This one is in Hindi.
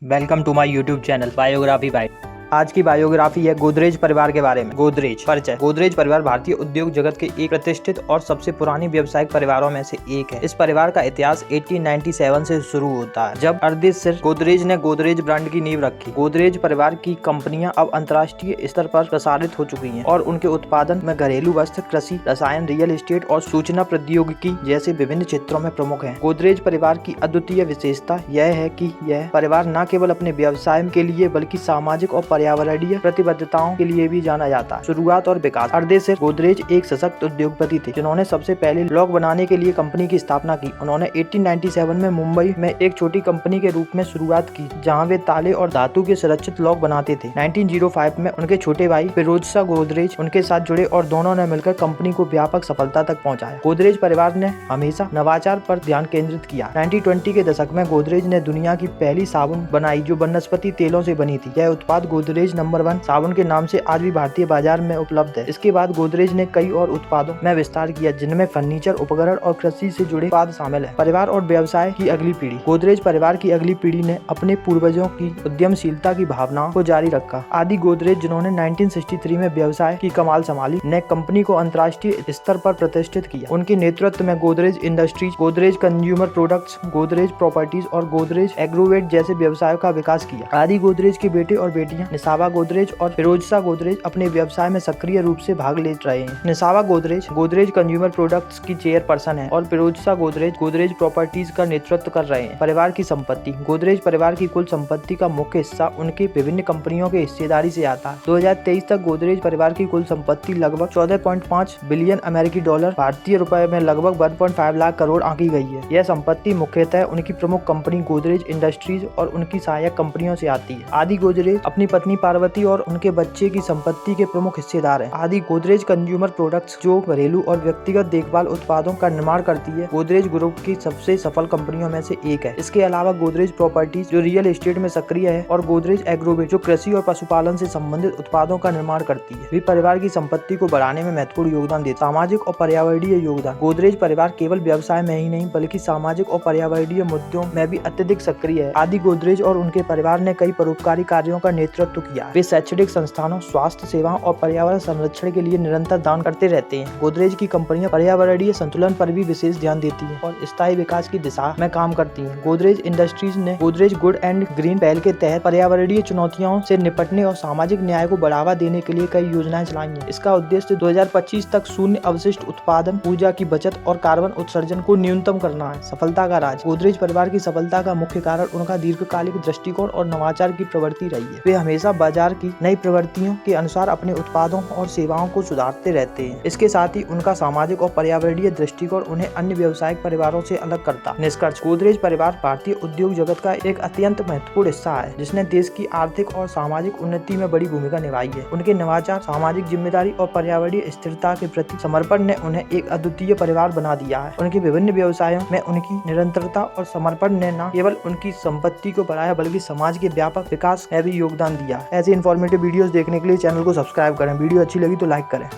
Welcome to my YouTube channel biography by. आज की बायोग्राफी है गोदरेज परिवार के बारे में। गोदरेज परिचय। गोदरेज परिवार भारतीय उद्योग जगत के एक प्रतिष्ठित और सबसे पुरानी व्यावसायिक परिवारों में से एक है। इस परिवार का इतिहास 1897 से शुरू होता है, जब अर्दित सिर गोदरेज ने गोदरेज ब्रांड की नींव रखी। गोदरेज परिवार की कंपनियां अब अंतर्राष्ट्रीय स्तर पर प्रसारित हो चुकी हैं और उनके उत्पादन में घरेलू वस्त्र, कृषि, रसायन, रियल एस्टेट और सूचना प्रौद्योगिकी जैसे विभिन्न क्षेत्रों में प्रमुख है। गोदरेज परिवार की अद्वितीय विशेषता यह है कि यह परिवार न केवल अपने व्यवसाय के लिए बल्कि सामाजिक और पर्यावरणीय प्रतिबद्धताओं के लिए भी जाना जाता है। शुरुआत और विकास। अर्दित सिर गोदरेज एक सशक्त उद्योगपति थे, जिन्होंने सबसे पहले लॉक बनाने के लिए कंपनी की स्थापना की। उन्होंने 1897 में मुंबई में एक छोटी कंपनी के रूप में शुरुआत की, जहां वे ताले और धातु के सुरक्षित लॉक बनाते थे। 1905 में उनके छोटे भाई फिरोजशाह गोदरेज उनके साथ जुड़े और दोनों ने मिलकर कंपनी को व्यापक सफलता तक पहुंचाया। गोदरेज परिवार ने हमेशा नवाचार पर ध्यान केंद्रित किया। 1920 के दशक में गोदरेज ने दुनिया की पहली साबुन बनाई, जो वनस्पति तेलों से बनी थी। यह उत्पाद गोदरेज नंबर 1 साबुन के नाम से आज भी भारतीय बाजार में उपलब्ध है। इसके बाद गोदरेज ने कई और उत्पादों में विस्तार किया, जिनमें फर्नीचर, उपकरण और कृषि से जुड़े उत्पाद शामिल है। परिवार और व्यवसाय की अगली पीढ़ी। गोदरेज परिवार की अगली पीढ़ी ने अपने पूर्वजों की उद्यमशीलता की भावनाओं को जारी रखा। आदि गोदरेज, जिन्होंने 1963 में व्यवसाय की कमान संभाली, ने कंपनी को अंतर्राष्ट्रीय स्तर पर प्रतिष्ठित किया। उनके नेतृत्व में Godrej industries, Godrej consumer products, Godrej properties और गोदरेज एग्रोवेट जैसे व्यवसायों का विकास किया। आदि गोदरेज के बेटे और बेटियां निसाबा गोदरेज और फिरोजशाह गोदरेज अपने व्यवसाय में सक्रिय रूप से भाग ले रहे हैं। निसाबा गोदरेज गोदरेज कंज्यूमर प्रोडक्ट्स की चेयरपर्सन है और फिरोजशाह गोदरेज गोदरेज प्रॉपर्टीज का नेतृत्व कर रहे हैं। परिवार की संपत्ति। गोदरेज परिवार की कुल संपत्ति का मुख्य हिस्सा उनके विभिन्न कंपनियों के हिस्सेदारी से आता है। 2023 तक गोदरेज परिवार की कुल संपत्ति लगभग 14.5 बिलियन अमेरिकी डॉलर, भारतीय रुपए में लगभग 1.5 लाख करोड़ आंकी गई है। यह संपत्ति मुख्यतः उनकी प्रमुख कंपनी गोदरेज इंडस्ट्रीज और उनकी सहायक कंपनियों से आती है। आदि गोदरेज अपनी पत्नी पार्वती और उनके बच्चे की संपत्ति के प्रमुख हिस्सेदार हैं। आदि गोदरेज कंज्यूमर प्रोडक्ट्स, जो घरेलू और व्यक्तिगत देखभाल उत्पादों का निर्माण करती है, गोदरेज ग्रुप की सबसे सफल कंपनियों में से एक है। इसके अलावा गोदरेज प्रॉपर्टीज, जो रियल एस्टेट में सक्रिय है, और गोदरेज एग्रोवेट, जो कृषि और पशुपालन से संबंधित उत्पादों का निर्माण करती है, भी परिवार की संपत्ति को बढ़ाने में महत्वपूर्ण योगदान देती है। सामाजिक और पर्यावरणीय योगदान। गोदरेज परिवार केवल व्यवसाय में ही नहीं बल्कि सामाजिक और पर्यावरणीय मुद्दों में भी अत्यधिक सक्रिय है। आदि गोदरेज और उनके परिवार ने कई परोपकारी कार्यों का नेतृत्व किया। वे शैक्षणिक संस्थानों, स्वास्थ्य सेवाओं और पर्यावरण संरक्षण के लिए निरंतर दान करते रहते हैं। गोदरेज की कंपनियां पर्यावरणीय संतुलन पर भी विशेष ध्यान देती हैं और स्थायी विकास की दिशा में काम करती हैं। गोदरेज इंडस्ट्रीज ने गोदरेज गुड एंड ग्रीन पहल के तहत पर्यावरणीय चुनौतियों से निपटने और सामाजिक न्याय को बढ़ावा देने के लिए कई योजनाएं चलाई हैं। इसका उद्देश्य 2025 तक शून्य अवशिष्ट उत्पादन, ऊर्जा की बचत और कार्बन उत्सर्जन को न्यूनतम करना है। सफलता का राज। गोदरेज परिवार की सफलता का मुख्य कारण उनका दीर्घकालिक दृष्टिकोण और नवाचार की प्रवृत्ति रही है। वे हमेशा बाजार की नई प्रवृत्तियों के अनुसार अपने उत्पादों और सेवाओं को सुधारते रहते हैं। इसके साथ ही उनका सामाजिक और पर्यावरणीय दृष्टिकोण उन्हें अन्य व्यावसायिक परिवारों से अलग करता है। निष्कर्ष। गोदरेज परिवार भारतीय उद्योग जगत का एक अत्यंत महत्वपूर्ण हिस्सा है, जिसने देश की आर्थिक और सामाजिक उन्नति में बड़ी भूमिका निभाई है। उनके नवाचार, सामाजिक जिम्मेदारी और पर्यावरणीय स्थिरता के प्रति समर्पण ने उन्हें एक अद्वितीय परिवार बना दिया है। उनके विभिन्न व्यवसायों में उनकी निरंतरता और समर्पण ने न केवल उनकी संपत्ति को बढ़ाया बल्कि समाज के व्यापक विकास में भी योगदान दिया। ऐसे इन्फॉर्मेटिव वीडियोस देखने के लिए चैनल को सब्सक्राइब करें। वीडियो अच्छी लगी तो लाइक करें।